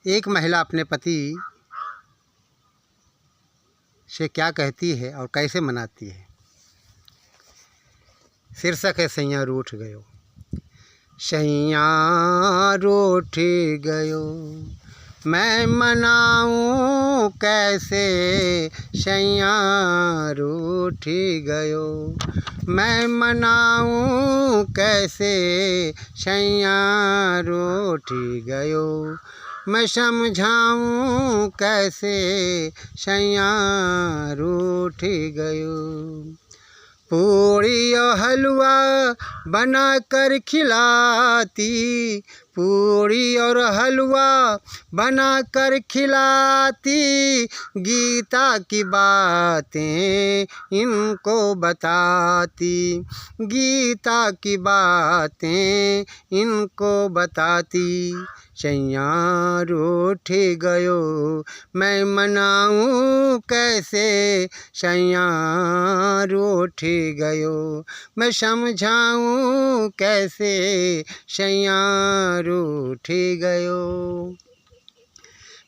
एक महिला अपने पति से क्या कहती है और कैसे मनाती है। शीर्षक है सैया रूठ गयो। सैया रूठ गयो मैं मनाऊं कैसे, सैया रूठ गयो मैं मनाऊं कैसे, सैया रूठ गयो मैं समझाऊं कैसे, सैया रूठ गयो। पूड़ी और हलवा बना कर खिलाती, पूड़ी और हलवा बना कर खिलाती, गीता की बातें इनको बताती, गीता की बातें इनको बताती। सैया रूठ गयो मैं मनाऊं कैसे, सैया रूठ गयो मैं समझाऊं कैसे, सैया रूठ गयो।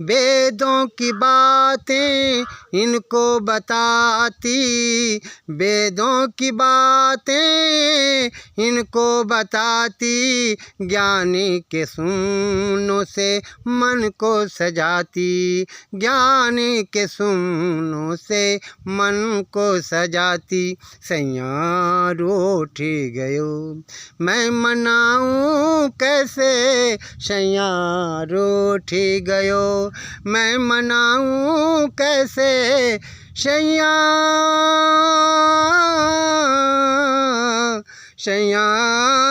वेदों की बातें इनको बताती, वेदों की बातें इनको बताती, ज्ञानी के सुनों से मन को सजाती, ज्ञानी के सुनों से मन को सजाती। सैया रूठ गयो मैं मनाऊं कैसे, सैया रूठ गयो मैं मनाऊं कैसे, सैया सैया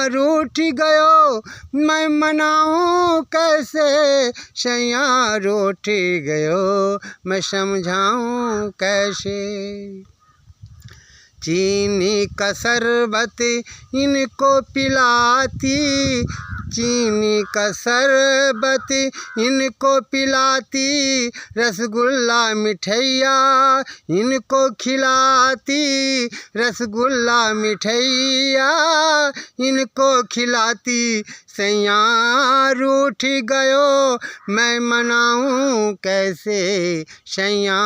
रूठ गयो मैं मनाऊं कैसे, सैया रूठ गयो मैं समझाऊं कैसे। चीनी का शरबत इनको पिलाती, चीनी का शरबत इनको पिलाती, रसगुल्ला मिठैया इनको खिलाती, रसगुल्ला मिठैया इनको खिलाती। सैया रूठ गयो मैं मनाऊं कैसे, सैया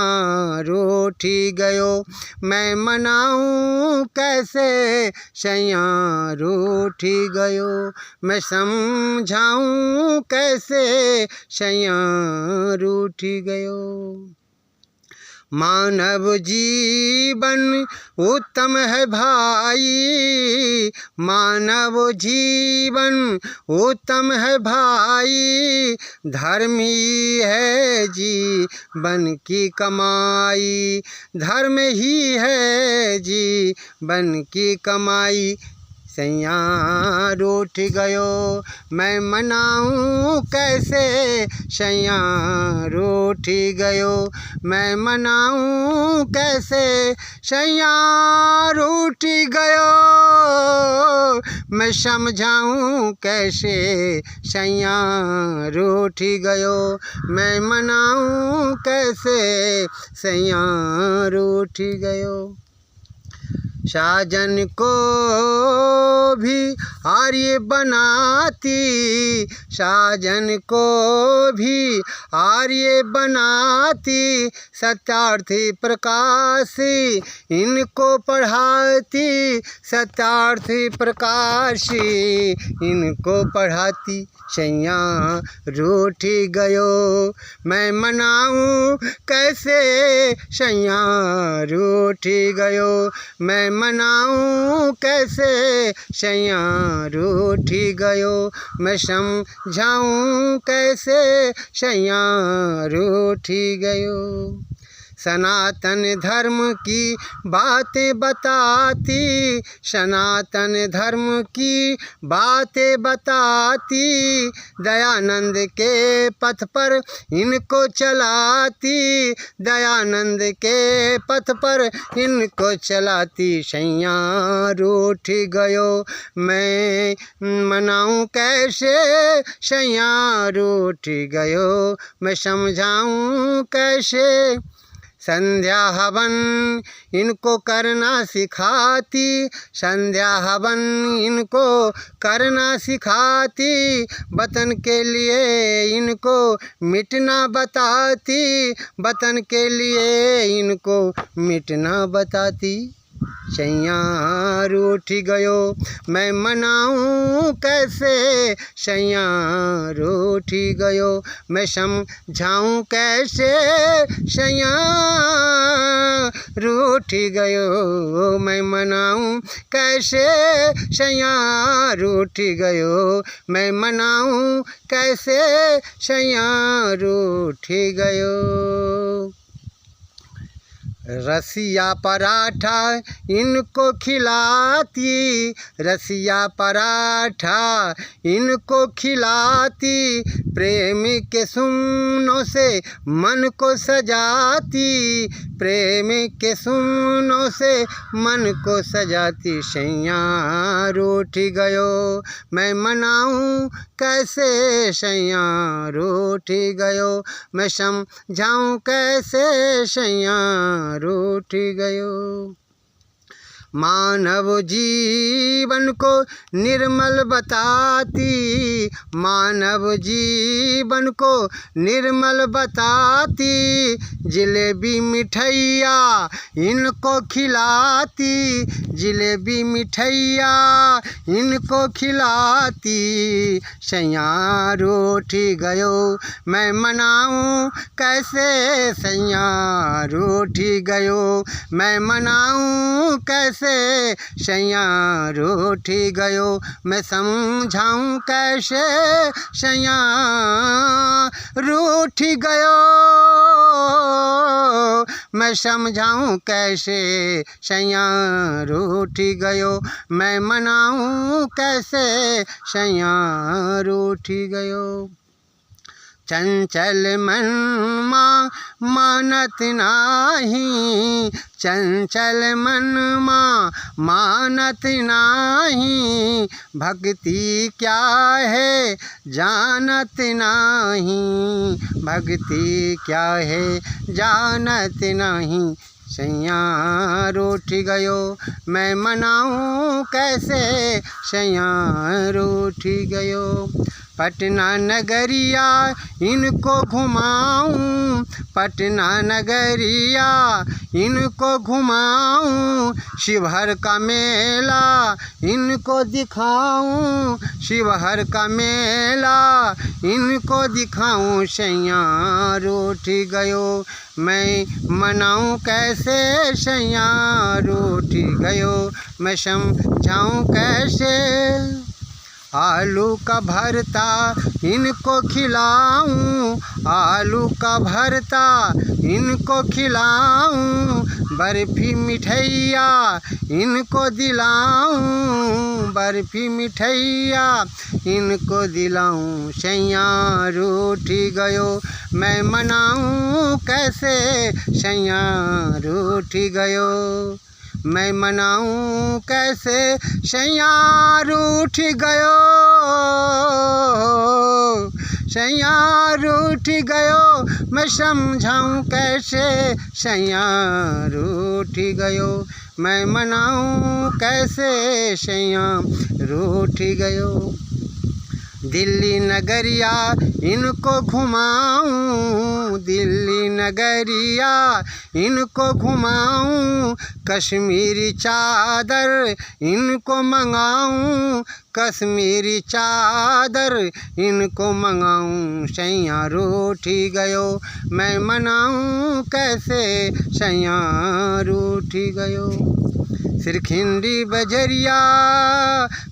रूठ गयो मैं मनाऊं कैसे, सैया रूठ गयो मैं समझाऊं कैसे, सैया रूठ गयो। मानव जीवन उत्तम है भाई, मानव जीवन उत्तम है भाई, धर्मी है जीवन की कमाई, धर्म ही है जीवन की कमाई। सैया रूठ गयो मैं मनाऊं कैसे, सैया रूठ गयो मैं मनाऊं कैसे, सैया रूठ गयो मैं समझाऊं कैसे, सैया रूठ गयो मैं मनाऊं कैसे, सैया रूठ गयो। साजन को भी आर्य बनाती, साजन को भी आर्य बनाती, सत्यार्थी प्रकाश इनको पढ़ाती, सत्यार्थी प्रकाश इनको पढ़ाती। सैया रूठ गयो मैं मनाऊं कैसे, सैया रूठ गयो मैं मनाऊं कैसे, सैया रूठ गयो मैं समझाऊं कैसे, सैया रूठ गयो। सनातन धर्म की बातें बताती, सनातन धर्म की बातें बताती, दयानंद के पथ पर इनको चलाती, दयानंद के पथ पर इनको चलाती। सैया रूठ गयो मैं मनाऊं कैसे, सैया रूठ गयो मैं समझाऊं कैसे, संध्या हवन इनको करना सिखाती, संध्या हवन इनको करना सिखाती, वतन के लिए इनको मिटना बताती, वतन के लिए इनको मिटना बताती। सैया रूठ गयो मैं मनाऊं कैसे, सैया रूठ गयो मैं समझाऊं कैसे, सैया रूठ गयो मैं मनाऊं कैसे, सैया रूठ गयो मैं मनाऊं कैसे, सैया रूठ गयो। रसिया पराठा इनको खिलाती, रसिया पराठा इनको खिलाती, प्रेम के सुमनों से मन को सजाती, प्रेम के सुमनों से मन को सजाती। सैया रूठ गयो मैं मनाऊं कैसे, सैया रूठ गयो मैं समझाऊं कैसे, सैया रूठ गयो। मानव जीवन को निर्मल बताती, मानव जीवन को निर्मल बताती, जिलेबी मिठैया इनको खिलाती, जिलेबी मिठैया इनको खिलाती। सैया रूठ गयो मैं मनाऊं कैसे, सैया रूठ गयो मैं मनाऊं कैसे, सैया रूठ गयो मैं समझाऊं कैसे, सैया रूठ गयो मैं समझाऊं कैसे, सैया रूठ गयो मैं मनाऊं कैसे, सैया रूठ गयो। चंचल मन मानत नाही, चंचल मन मानत नाही, भक्ति क्या है जानत नाही, भक्ति क्या है जानत नहीं। सैया रूठ गयो मैं मनाऊं कैसे, सैया रूठ गयो। पटना नगरिया इनको घुमाऊं, पटना नगरिया इनको घुमाऊं, शिवहर का मेला इनको दिखाऊं, शिवहर का मेला इनको दिखाऊं। सैया रूठ गयो मैं मनाऊं कैसे, सैया रूठ गयो मैं समझाऊं कैसे। आलू का भरता इनको खिलाऊं, आलू का भरता इनको खिलाऊं, बर्फी मिठैया इनको दिलाऊं, बर्फी मिठैया इनको दिलाऊं। सैया रूठ गयो मैं मनाऊं कैसे, सैया रूठ गयो मैं मनाऊं कैसे, सैया रूठ गयो, सैया रूठ गयो मैं समझाऊं कैसे, सैया रूठ गयो मैं मनाऊं कैसे, सैया रूठ गयो। दिल्ली नगरिया इनको घुमाऊं, दिल्ली नगरिया इनको घुमाऊं, कश्मीरी चादर इनको मंगाऊं, कश्मीरी चादर इनको मंगाऊं। सैया रूठ गयो मैं मनाऊं कैसे, सैया रूठ गयो। सिरखिंडी बजरिया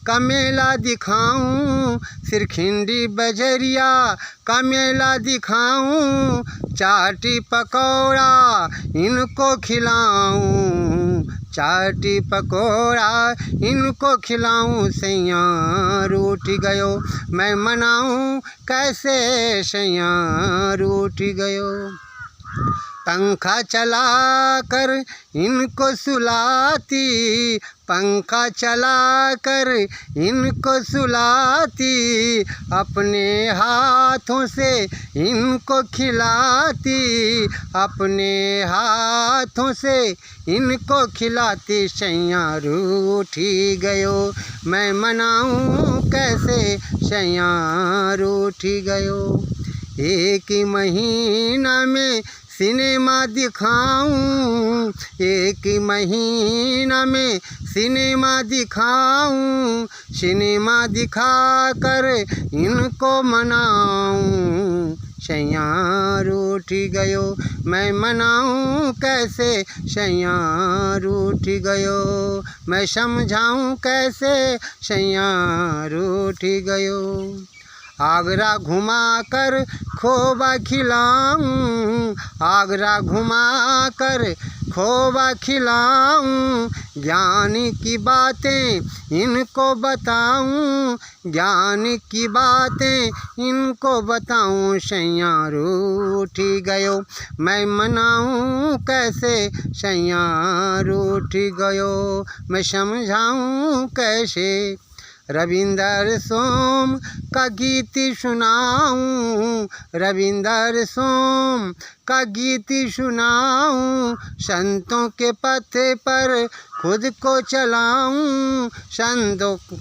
का मेला दिखाऊं, सिरखिंडी बजरिया का मेला दिखाऊं, चाटी पकौड़ा इनको खिलाऊं, चाटी पकौड़ा इनको खिलाऊं। सैया रूठ गयो मैं मनाऊं कैसे, सैया रूठ गयो। पंखा चला कर इनको सुलाती, पंखा चला कर इनको सुलाती, अपने हाथों से इनको खिलाती, अपने हाथों से इनको खिलाती। सैया रूठी गयो मैं मनाऊं कैसे, सैया रूठी गयो। एक ही महीना में सिनेमा दिखाऊं, एक ही महीना में सिनेमा दिखाऊं, सिनेमा दिखा कर इनको मनाऊं। सैया रूठी गयो मैं मनाऊं कैसे, सैया रूठी गयो मैं समझाऊं कैसे, सैया रूठी गयो। आगरा घुमा कर खोबा खिलाऊं, आगरा घुमा कर खोबा खिलाऊं, ज्ञान की बातें इनको बताऊं, ज्ञान की बातें इनको बताऊं। सैया रूठी गयो मैं मनाऊं कैसे, सैया रूठी गयो मैं समझाऊं कैसे। रविंदर सोम का गीत सुनाऊं, रविंदर सोम का गीत सुनाऊं, संतों के पथ पर खुद को चलाऊं,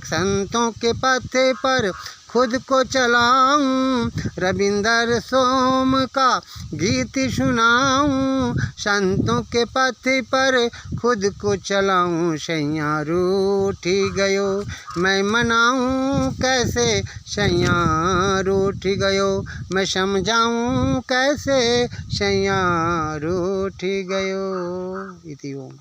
संतों के पथ पर खुद को चलाऊं। रविंदर सोम का गीत सुनाऊं, संतों के पथ पर खुद को चलाऊं। सैया रूठी गयो मैं मनाऊं कैसे, सैया रूठी गयो मैं समझाऊं कैसे, सैया रूठी गयो। इति ओम।